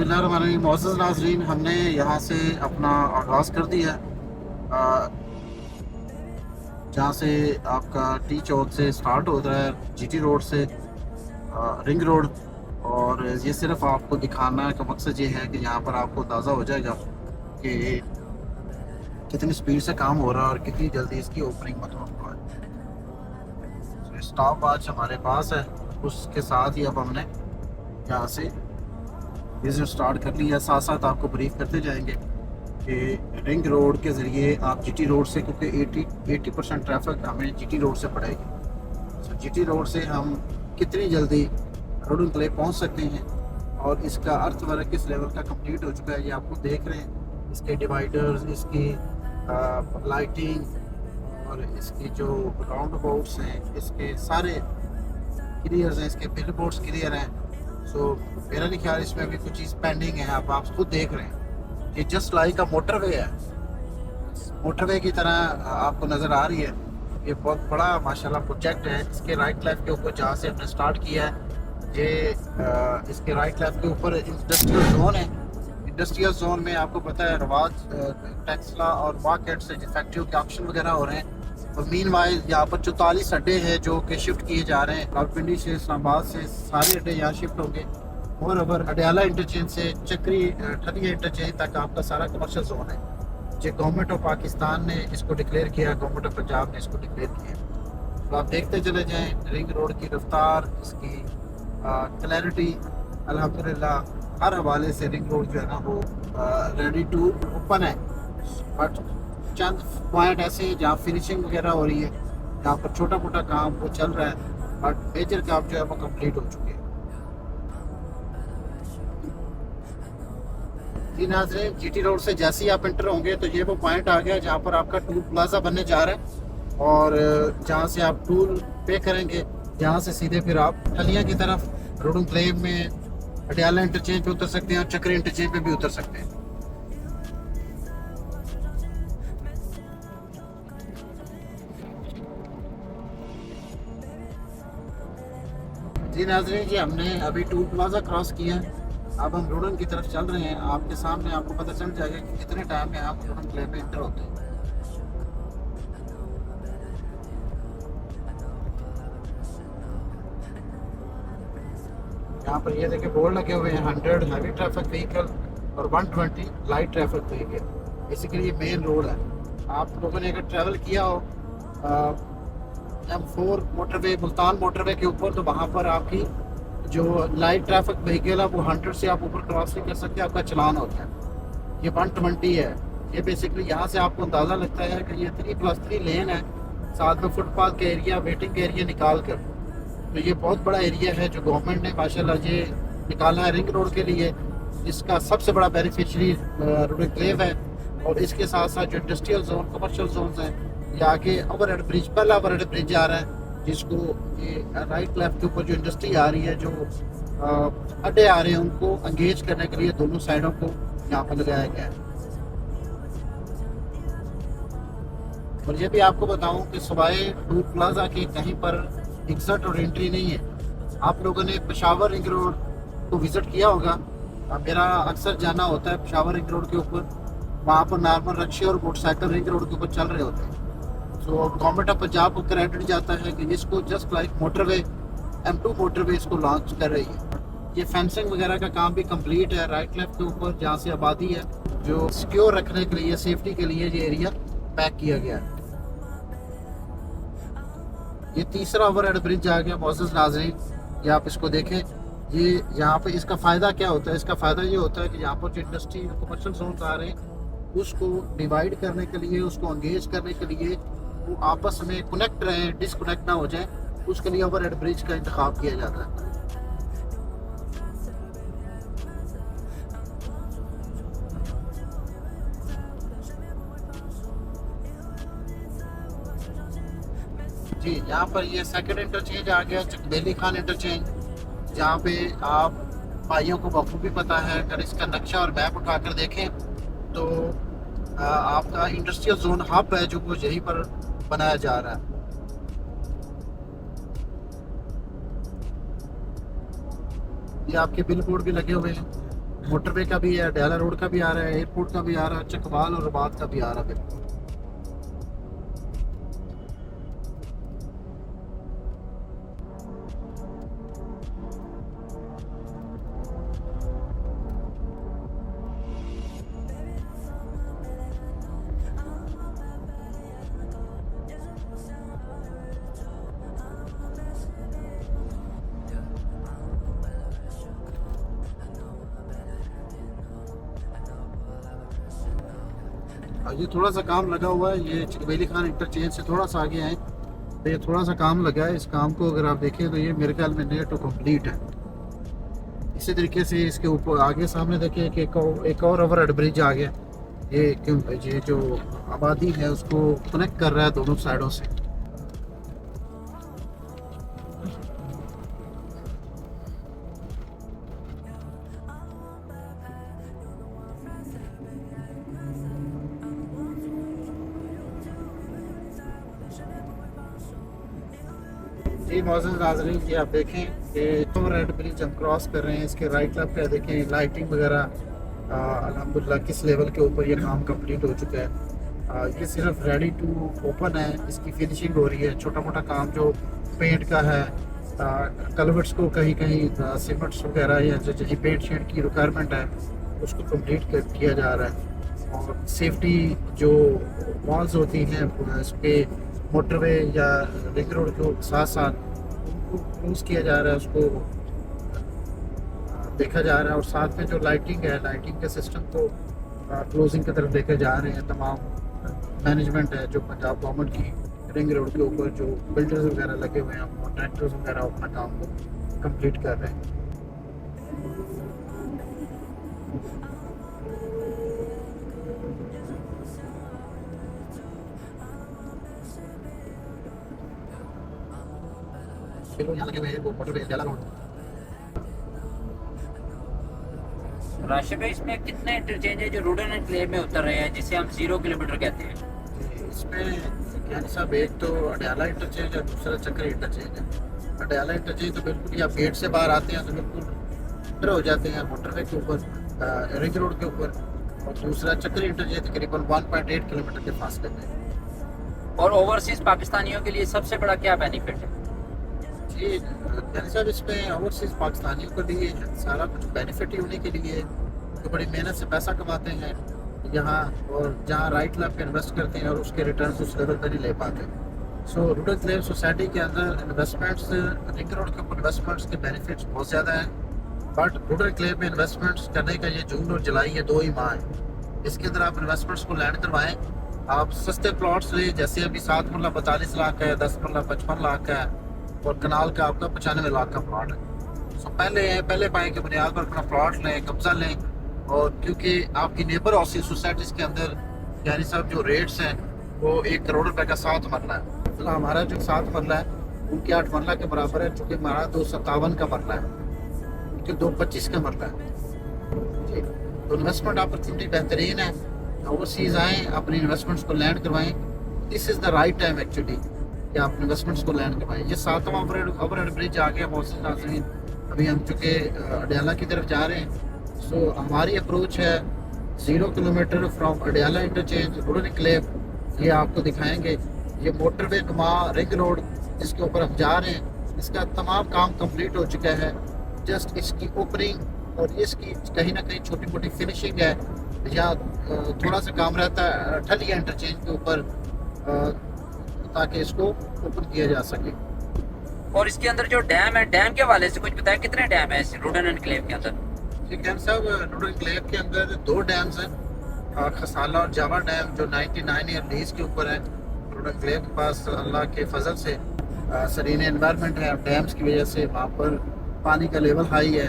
बिस्मिल्लाहिर्रहमानिर्रहीम। मोअज़्ज़ज़ नाज़रीन, हमने यहाँ से अपना आगाज़ कर दिया है, जहाँ से आपका टी चौक से स्टार्ट होता है, जीटी रोड से रिंग रोड। और ये सिर्फ आपको दिखाना का मकसद ये है कि यहाँ पर आपको अंदाज़ा हो जाएगा कि कितनी स्पीड से काम हो रहा है और कितनी जल्दी इसकी ओपनिंग मतलब है। तो स्टॉप आज हमारे पास है, उसके साथ ही अब हमने यहाँ से बिजनेस स्टार्ट कर लिया। साथ साथ आपको ब्रीफ करते जाएंगे कि रिंग रोड के ज़रिए आप जीटी रोड से, क्योंकि 80% ट्रैफिक हमें जीटी रोड से पड़ेगी। सो जीटी रोड से हम कितनी जल्दी रोड एनक्लेव पहुँच सकते हैं और इसका अर्थ वर्क किस लेवल का कंप्लीट हो चुका है ये आपको देख रहे हैं। इसके डिवाइडर्स, इसकी लाइटिंग और इसकी जो राउंड अबाउट्स हैं, इसके सारे क्लियर हैं, इसके बिल बोर्ड्स क्लियर हैं। सो मेरा नहीं ख्याल इसमें अभी कुछ चीज़ पेंडिंग है। आप खुद देख रहे हैं, ये जस्ट लाइक अ मोटरवे है, मोटरवे की तरह आपको नज़र आ रही है। ये बहुत बड़ा माशाल्लाह प्रोजेक्ट है। इसके राइट लेफ्ट के ऊपर जहाँ से हमने स्टार्ट किया है, ये इसके राइट लेफ्ट के ऊपर इंडस्ट्रियल जोन है। इंडस्ट्रियल जोन में आपको पता है रवाज, टेक्सला और वाकेट से फैक्ट्रियों के ऑप्शन वगैरह हो रहे हैं। और मीन वाइज यहाँ पर 44 अड्डे हैं जो कि शिफ्ट किए जा रहे हैं। रावलपिंडी से, इस्लामाबाद से सारे अड्डे यहाँ शिफ्ट होंगे। और अबर अडयाला इंटरचेंज से चक्री ठलिया इंटरचेंज तक आपका सारा कमर्शियल जोन है। जो गवर्नमेंट ऑफ पाकिस्तान ने इसको डिक्लेयर किया, गवर्नमेंट ऑफ पंजाब ने इसको डिक्लेयर किया। तो आप देखते चले जाएँ रिंग रोड की रफ्तार, इसकी क्लैरिटी, अल्हम्दुलिल्लाह हर हवाले से रिंग रोड जो है ना वो रेडी टू ओपन है। बट चंद पॉइंट ऐसे हैं जहाँ फिनिशिंग वगैरह हो रही है, जहाँ पर छोटा मोटा काम वो चल रहा है, बट मेजर काम जो है वो कंप्लीट हो चुके हैं। जी नाज़रीन, जीटी रोड से जैसे ही आप एंटर होंगे तो ये वो पॉइंट आ गया जहाँ पर आपका टूल प्लाजा बनने जा रहा है। और जहाँ से आप टूल पे करेंगे, जहाँ से सीधे फिर आप ठलिया की तरफ रोड एनक्लेव में अडयाला इंटरचेंज पे उतर सकते हैं और चक्री इंटरचेंज पे भी उतर सकते हैं। जी नाज़रीन, जी हमने अभी टूल प्लाजा क्रॉस किया है। अब हम रोडन की तरफ चल रहे हैं। आपके सामने आपको पता चल जाएगा कि कितने टाइम में आप रोडन क्लेव में इंटर होते हैं। यहाँ पर ये देखिए बोर्ड लगे हुए हैं, 100 हैवी ट्रैफिक व्हीकल और 120 लाइट ट्रैफिक व्हीकल। बेसिकली ये मेन रोड है। आप लोगों ने अगर ट्रैवल किया हो M4 मोटरवे, मुल्तान मोटरवे के ऊपर, तो वहाँ पर आपकी जो लाइट ट्रैफिक व्हीकल है वो 100 से आप ऊपर क्रॉस नहीं कर सकते, आपका चलान होता है। ये 120 है। ये बेसिकली यहाँ से आपको अंदाज़ा लगता है कि ये 3+3 लेन है, साथ में फुटपाथ का एरिया, वेटिंग का एरिया निकाल कर। तो ये बहुत बड़ा एरिया है जो गवर्नमेंट ने माशाल्लाह ये निकाला है रिंग रोड के लिए। इसका सबसे बड़ा बेनिफिशरी रोड एनक्लेव है। और इसके साथ साथ जो इंडस्ट्रियल जोन, कमर्शियल जोन हैं, ये आगे ओवरहेड ब्रिज, पहला ओवरहेड ब्रिज आ रहा है, जिसको ये राइट लेफ्ट के ऊपर जो इंडस्ट्री आ रही है, जो अड्डे आ रहे हैं, उनको एंगेज करने के लिए दोनों साइडों को यहाँ पर लगाया गया है। और ये भी आपको बताऊं कि सवाए टूल प्लाजा के कहीं पर एग्जिट और एंट्री नहीं है। आप लोगों ने पेशावर रिंग रोड को विज़िट किया होगा। मेरा अक्सर जाना होता है पेशावर रिंग रोड के ऊपर। वहाँ पर नॉर्मल रिक्शे और मोटरसाइकिल रिंग रोड के ऊपर चल रहे होते हैं। तो गवर्नमेंट ऑफ पंजाब को क्रेडिट जाता है कि इसको just like motorway, M2 motorway इसको लॉन्च कर रही है। ये फेंसिंग वगैरह का काम भी कंप्लीट है। राइट लेफ्ट के ऊपर जहाँ से आबादी है, जो सिक्योर रखने के लिए, सेफ्टी के लिए ये एरिया पैक किया गया है। ये तीसरा ओवरहेड ब्रिज आ गया मोअज़्ज़ज़ नाज़रीन, ये आप इसको देखें। ये यहाँ पे इसका फ़ायदा क्या होता है? इसका फ़ायदा ये होता है कि यहाँ पर जो इंडस्ट्री कमर्शियल जोन आ रहे हैं, उसको डिवाइड करने के लिए, उसको एंगेज करने के लिए, वो आपस में कनेक्ट रहे, डिसकनेक्ट ना हो जाए, उसके लिए ओवरहेड ब्रिज का इंतखाब किया जाता है। जी, यहाँ पर ये सेकंड इंटरचेंज आ गया, चकबेली खान इंटरचेंज, जहाँ पे आप भाइयों को बखूबी पता है, अगर इसका नक्शा और मैप उठाकर देखें तो आपका इंडस्ट्रियल जोन हब है जो वो यहीं पर बनाया जा रहा है। ये आपके बिल बोर्ड भी लगे हुए हैं। मोटरवे का भी है, डयाला रोड का भी आ रहा है, एयरपोर्ट का भी आ रहा है, चकवाल और रबात का भी आ रहा है बिल्कुल। और ये थोड़ा सा काम लगा हुआ है, ये चिकबेली खान इंटरचेंज से थोड़ा सा आगे आए तो ये थोड़ा सा काम लगा है। इस काम को अगर आप देखें तो ये मेरे ख्याल में नियर टू कंप्लीट है। इसी तरीके से इसके ऊपर आगे सामने देखिए कि एक और ओवर ब्रिज आ गया। ये जो आबादी है उसको कनेक्ट कर रहा है दोनों साइडों से। जी मौजूद नाजरीन, ये आप देखें कि रेड ब्रिज हम क्रॉस कर रहे हैं, इसके राइट लेफ्ट पे देखें लाइटिंग वगैरह अल्हम्दुलिल्लाह किस लेवल के ऊपर ये काम कंप्लीट हो चुका है। ये सिर्फ रेडी टू ओपन है, इसकी फिनिशिंग हो रही है। छोटा मोटा काम जो पेंट का है, कलवर्ट्स को कहीं कहीं सीमेंट्स वगैरह या जो पेंट शीट की रिक्वायरमेंट है उसको कंप्लीट किया जा रहा है। और सेफ्टी जो वॉल्स होती हैं इस पर मोटरवे या रिंग रोड के साथ साथ उनको क्लोज किया जा रहा है, उसको देखा जा रहा है। और साथ में जो लाइटिंग है, लाइटिंग के सिस्टम को क्लोजिंग की तरफ लेकर जा रहे हैं। तमाम मैनेजमेंट है जो पंजाब गवर्नमेंट की रिंग रोड के ऊपर जो बिल्डर्स वगैरह लगे हुए हैं, कॉन्ट्रैक्टर्स वगैरह अपना काम को कंप्लीट कर रहे हैं। बिल्कुल यहाँ लगे हुए हैं वो मोटरवे डयाला रोड। राशिद भाई, इसमें कितने इंटरचेंज है जो रोडन एंड क्लेव में उतर रहे हैं, जिसे हम 0 किलोमीटर कहते हैं? इसमें यानी साहब एक तो अडयाला इंटरचेंज और दूसरा चक्री इंटरचेंज है। अडयाला इंटरचेंज तो बिल्कुल आप गेट से बाहर आते हैं तो बिल्कुल इंटर हो जाते हैं मोटरवे के ऊपर, रिंग रोड के ऊपर। और दूसरा चक्री इंटरचेंज तकरीबन 1.8 किलोमीटर के फासले में। और ओवरसीज पाकिस्तानियों के लिए सबसे बड़ा क्या बेनिफिट है? जी यानी साहब, इसमें ओवरसीज पाकिस्तानियों के लिए सारा कुछ बेनिफिट ही होने के लिए जो बड़ी मेहनत से पैसा कमाते हैं यहाँ, और जहाँ राइट लेफ्ट इन्वेस्ट करते हैं और उसके रिटर्न उस लेवल पर नहीं ले पाते। सो रूरल क्लेम सोसाइटी के अंदर इन्वेस्टमेंट्स, रिंग रोड के ऊपर इन्वेस्टमेंट्स के बेनिफिट्स बहुत ज़्यादा हैं। बट रूरल क्लेम में इन्वेस्टमेंट्स करने का ये जून और जुलाई ये 2 ही माह है। इसके अंदर आप इन्वेस्टमेंट्स को लैंड करवाएं, आप सस्ते प्लॉट्स लें, जैसे अभी 7 मरला 45 लाख का है, 10 मरला 55 लाख का है, और कनाल का आपका 95 लाख का प्लॉट है। सो पहले पाए की बुनियाद पर अपना प्लॉट लें, कब्जा लें। और क्योंकि आपकी नेबर हाउसिंग सोसाइटीज़ के अंदर यानी साहब जो रेट्स हैं वो 1 करोड़ रुपए का 7 मरला है। फिलहाल हमारा जो 7 मरला है उनके 8 मरला के बराबर है, चूँकि हमारा 257 का मरला है, उनके 225 का मरला है। जी, तो इन्वेस्टमेंट अपॉर्चुनिटी बेहतरीन है। ओवरसीज आएँ, अपनी इन्वेस्टमेंट्स को लैंड करवाएँ। This is the right time actually कि आप इन्वेस्टमेंट्स को लैंड करवाएं। ये 7वां ओवरहेड ब्रिज आ गया मौसम नाज़रीन। अभी हम चुके अडयाला की तरफ जा रहे हैं। सो हमारी अप्रोच है 0 kilometre from Adyala interchange rural क्लेव, ये आपको दिखाएंगे। ये मोटरवे नुमा रिंग रोड जिसके ऊपर हम जा रहे हैं, इसका तमाम काम कंप्लीट हो चुका है। जस्ट इसकी ओपनिंग और इसकी कहीं ना कहीं छोटी मोटी फिनिशिंग है, या थोड़ा सा काम रहता है ठलिया इंटरचेंज के ऊपर, ताकि इसको ओपन किया जा सके। और इसके अंदर जो डैम है, डैम के हवाले से कुछ बताएं, कितने डैम है इस रोडन एंड क्लेव के अंदर? ठीक है साहब, रूरल क्लेव के अंदर 2 डैम्स हैं, खसाला और जावा डैम, जो 99 ईयर लीज के ऊपर है। रूरल क्लेव के पास अल्लाह के फजल से सरीन एनवायरनमेंट है। डैम्स की वजह से वहाँ पर पानी का लेवल हाई है।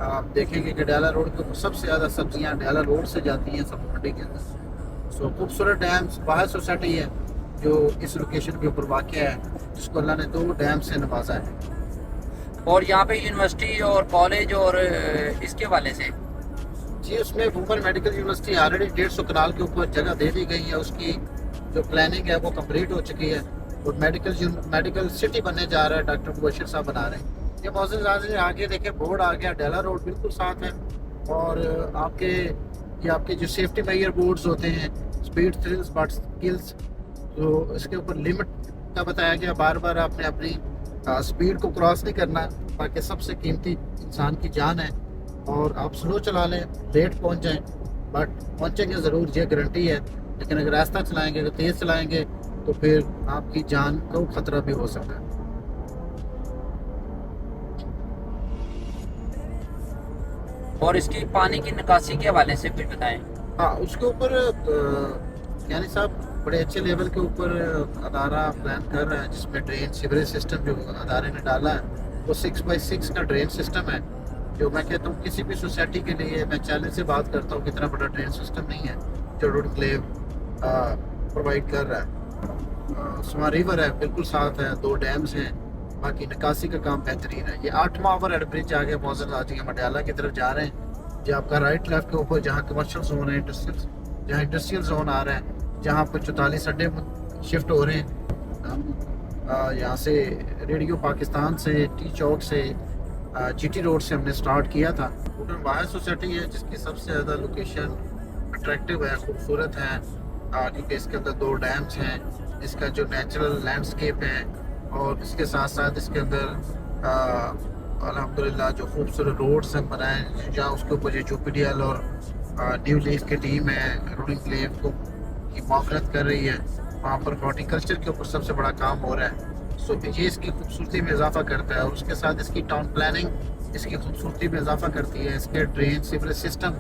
आप देखेंगे कि डयाला रोड के ऊपर सबसे ज़्यादा सब्जियाँ डयाला रोड से जाती हैं सब मंडी के अंदर। सो खूबसूरत डैम्स, बाहर सोसाइटी है जो इस लोकेशन के ऊपर वाक़या है, जिसको अल्लाह ने 2 डैम से नवाजा है। और यहाँ पे यूनिवर्सिटी और कॉलेज और इसके हवाले से जी, उसमें वुमेन मेडिकल यूनिवर्सिटी ऑलरेडी 150 कनाल के ऊपर जगह दे दी गई है। उसकी जो प्लानिंग है वो कंप्लीट हो चुकी है और मेडिकल सिटी बनने जा रहा है, डॉक्टर मुबशिर साहब बना रहे हैं। ये मौजूद आगे देखें बोर्ड आ गया, डयाला रोड बिल्कुल साथ है। और आपके ये आपके जो सेफ्टी मेजर बोर्ड्स होते हैं, स्पीड थ्रिल्स बट स्किल्स, तो इसके ऊपर लिमिट का बताया गया, बार बार आपने अपनी स्पीड को क्रॉस नहीं करना, ताकि सबसे कीमती इंसान की जान है। और आप स्लो चला लें, लेट पहुंच जाएं, बट पहुंचेंगे ज़रूर, ये गारंटी है। लेकिन अगर रास्ता चलाएंगे, अगर तेज़ चलाएंगे, तो फिर आपकी जान को खतरा भी हो सकता है। और इसकी पानी की निकासी के हवाले से कुछ बताएं। हाँ, उसके ऊपर यानी साहब बड़े अच्छे लेवल के ऊपर अदारा प्लान कर रहा है, जिसमें ड्रेन सीवरेज सिस्टम जो अदारे ने डाला है वो 6x6 का ड्रेन सिस्टम है। जो मैं कहता हूँ किसी भी सोसाइटी के लिए, मैं चैलेंज से बात करता हूँ, कितना बड़ा ड्रेन सिस्टम नहीं है जो रोडक्लेव प्रोवाइड कर रहा है। स्मा रिवर है, बिल्कुल साफ है, 2 डैम्स हैं, बाकी निकासी का काम बेहतरीन है। ये 8वां ओवर ब्रिज आ गया मौजूद, आज ये मटियाला की तरफ जा रहे हैं। जो आपका राइट लेफ्ट के ऊपर जहाँ कमर्शियल जोन है, जहाँ इंडस्ट्रियल जोन आ रहा है, जहाँ पर 44 अड्डे शिफ्ट हो रहे हैं। हम यहाँ से रेडियो पाकिस्तान से, टी चौक से, जीटी रोड से हमने स्टार्ट किया था। वुडन वायर सोसाइटी है जिसकी सबसे ज़्यादा लोकेशन अट्रैक्टिव है, खूबसूरत है, क्योंकि इसके अंदर 2 डैम्स हैं, इसका जो नेचुरल लैंडस्केप है, और इसके साथ साथ इसके अंदर अल्हम्दुलिल्लाह जो खूबसूरत रोड्स हैं बनाए, जहाँ उसके ऊपर जो यूपीडीएल और न्यू लीफ की टीम है रोडक्लेव को की मुआवनत कर रही है, वहाँ पर हॉर्टिकल्चर के ऊपर सबसे बड़ा काम हो रहा है। सो ये इसकी खूबसूरती में इजाफा करता है, और उसके साथ इसकी टाउन प्लानिंग इसकी खूबसूरती में इजाफा करती है। इसके ड्रेन सीवरेज सिस्टम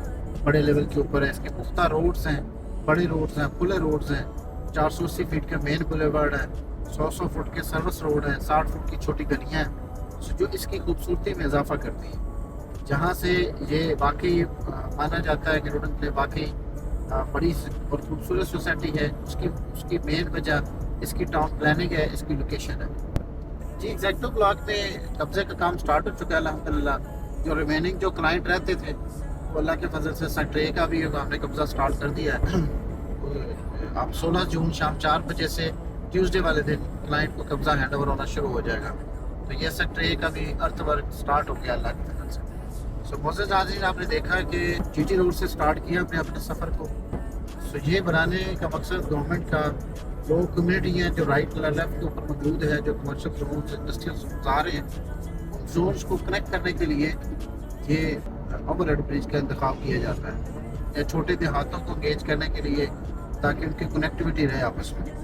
बड़े लेवल के ऊपर है, इसके पुख्ता रोड्स हैं, बड़े रोड्स हैं, खुले रोड्स हैं, 480 फीट का मेन बुलेवार्ड है, 100 फुट के सर्विस रोड हैं, 60 फुट की छोटी गलियाँ हैं, जो इसकी खूबसूरती में इजाफा करती हैं। जहाँ से ये वाकई माना जाता है कि रोडक्लेव वाकई बड़ी और खूबसूरत सोसाइटी है। उसकी मेन वजह इसकी टाउन प्लानिंग है, इसकी लोकेशन है। जी, एग्जैक्टिव ब्लॉक में कब्जे का काम स्टार्ट हो चुका है अल्हम्दुलिल्लाह। जो रिमेनिंग जो क्लाइंट रहते थे, वो अल्लाह के फजल से सेक्टर A का भी हमने कब्जा स्टार्ट कर दिया है। अब 16 जून शाम 4 बजे से ट्यूसडे वाले दिन क्लाइंट को कब्जा हैंड ओवर होना शुरू हो जाएगा। तो ये सेक्टर A का भी अर्थ वर्क स्टार्ट हो गया अल्लाह के फजल से। सो मोअज़्ज़ज़ नाज़रीन, आपने देखा कि जीटी रोड से स्टार्ट किया हमने अपने सफ़र को। सो ये बनाने का मकसद गवर्नमेंट का, वो कम्युनिटी हैं जो राइट लेफ्ट के ऊपर मौजूद है, जो कमर्शियल जोन, इंडस्ट्रियल जोन आ रहे हैं, उन जोन्स को कनेक्ट करने के लिए ये ओवर ब्रिज का इंतखाब किया जाता है, या छोटे देहातों को इंगेज करने के लिए, ताकि उनकी कनेक्टिविटी रहे आपस में।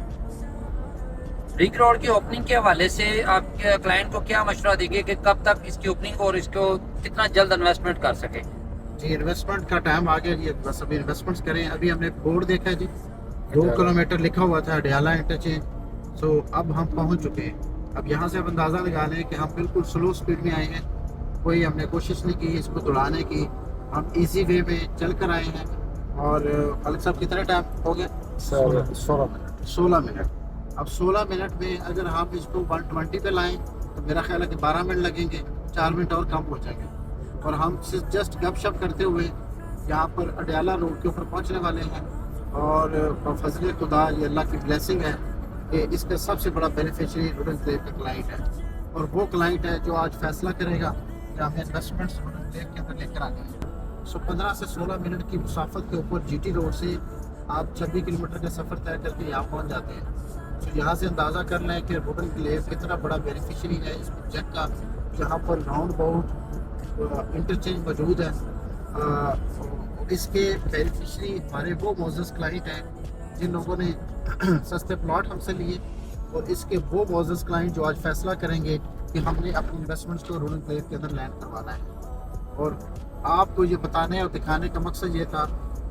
रिंग रोड की ओपनिंग के हवाले से आप क्लाइंट को क्या मशवरा देंगे कि कब तक इसकी ओपनिंग और इसको कितना जल्द इन्वेस्टमेंट कर सके? जी, इन्वेस्टमेंट का टाइम आ गया जी, बस अभी इन्वेस्टमेंट्स करें। अभी हमने बोर्ड देखा है जी, 2 किलोमीटर लिखा हुआ था अडियाला इंटरचेंज। सो अब हम पहुंच चुके हैं। अब यहाँ से आप अंदाज़ा लगा लें कि हम बिल्कुल स्लो स्पीड में आए हैं, कोई हमने कोशिश नहीं की इसको दौड़ाने की, हम इजी वे में चल कर आए हैं। और खालिद साहब कितना टाइम हो गया? 16 मिनट। अब 16 मिनट में अगर हम इसको 120 पे लाएं तो मेरा ख्याल है कि 12 मिनट लगेंगे, 4 मिनट और कम हो जाएंगे। और हम सिर्फ जस्ट गपशप करते हुए यहाँ पर अडियाला रोड के ऊपर पहुँचने वाले हैं। और फजल खुदा, ये अल्लाह की ब्लेसिंग है कि इसका सबसे बड़ा बेनिफिशियरी रोडक्लेव का क्लाइंट है, और वो क्लाइंट है जो आज फैसला करेगा कि हमें इन्वेस्टमेंट्स रोडक्लेव के अंदर लेकर आनी है। सो 15 से 16 मिनट की मुसाफत के ऊपर जीटी रोड से आप 26 किलोमीटर का सफ़र तय करके यहाँ पहुँच जाते हैं। तो यहाँ से अंदाज़ा कर लें कि रोडक्लेव कितना बड़ा बेनिफिशियरी है इस प्रोजेक्ट का, जहाँ पर राउंड अबाउट इंटरचेंज मौजूद है। इसके बेनिफिशियरी हमारे वो मोअज़्ज़ज़ क्लाइंट हैं जिन लोगों ने सस्ते प्लॉट हमसे लिए, और इसके वो मोअज़्ज़ज़ क्लाइंट जो आज फैसला करेंगे कि हमने अपनी इन्वेस्टमेंट्स को रोडक्लेव के अंदर लैंड करवाना है। और आपको ये बताने और दिखाने का मकसद ये था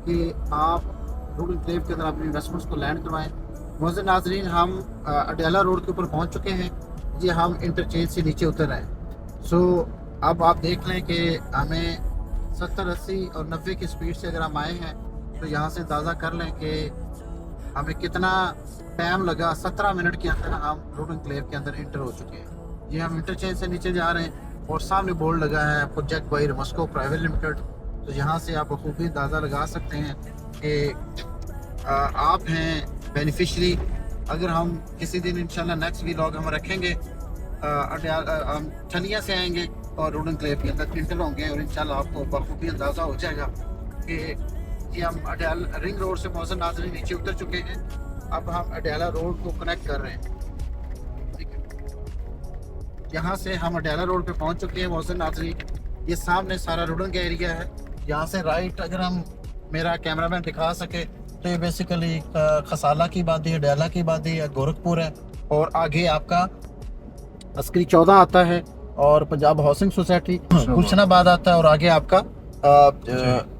कि आप रोडक्लेव के अंदर अपनी इन्वेस्टमेंट्स को लैंड करवाएं। मोअज़्ज़ज़ नाज़रीन, हम अडियाला रोड के ऊपर पहुँच चुके हैं। ये हम इंटरचेंज से नीचे उतर रहे हैं। सो अब आप देख लें कि हमें 70, 80 और 90 की स्पीड से अगर हम आए हैं, तो यहाँ से अंदाज़ा कर लें कि हमें कितना टाइम लगा। 17 मिनट के अंदर हम रोडक्लेव के अंदर इंटर हो चुके हैं। ये हम इंटरचेंज से नीचे जा रहे हैं, और सामने बोर्ड लगा है प्रोजेक्ट बाय रमस्को प्राइवेट लिमिटेड। तो यहाँ से आप बखूबी अंदाज़ा लगा सकते हैं कि आप हैं बेनिफिशरी। अगर हम किसी दिन इंशाल्लाह नेक्स्ट व्लॉग हम रखेंगे हम छनिया से आएंगे और रोड एनक्लेव के अंदर इंटर होंगे और इंशाल्लाह आपको बखूबी अंदाज़ा हो जाएगा कि ये हम अडयाला रिंग रोड से मोहसिन नाजरीन नीचे उतर चुके हैं। अब हम अडयाला रोड को कनेक्ट कर रहे हैं। ठीक है, यहाँ से हम अडयाला रोड पे पहुँच चुके हैं मोहसिन नाजरीन। ये सामने सारा रोडन का एरिया है। यहाँ से राइट अगर हम मेरा कैमरामैन दिखा सके तो ये बेसिकली खसाला की बादी, अडयाला की बादी या गोरखपुर है, और आगे आपका अस्करी 14 आता है और पंजाब हाउसिंग सोसाइटी गुलशनाबाद आता है, और आगे आपका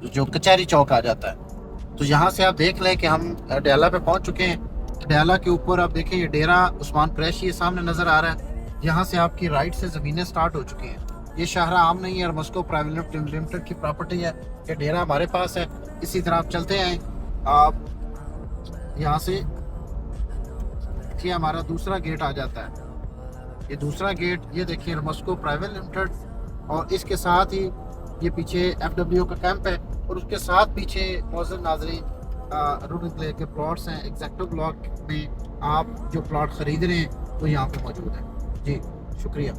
जो कचहरी चौक आ जाता है। तो यहाँ से आप देख लें कि हम अडयाला पे पहुँच चुके हैं। अडयाला के ऊपर आप देखें ये डेरा उस्मान कुरैशी सामने नज़र आ रहा है। यहाँ से आपकी राइट से ज़मीनें स्टार्ट हो चुकी हैं। ये शाहरा आम नहीं है, मस्को प्राइवेट लिमिटेड की प्रॉपर्टी है। ये डेरा हमारे पास है। इसी तरह आप चलते आए, आप यहाँ से ये हमारा दूसरा गेट आ जाता है। ये दूसरा गेट ये देखिए मस्को प्राइवेट लिमिटेड, और इसके साथ ही ये पीछे FWO का कैंप है, और उसके साथ पीछे मोहसिन नाजरीन रोड एनक्लेव के प्लॉट्स हैं। एग्जैक्टिव ब्लॉक में आप जो प्लॉट ख़रीद रहे हैं वो यहाँ पे मौजूद है। जी शुक्रिया।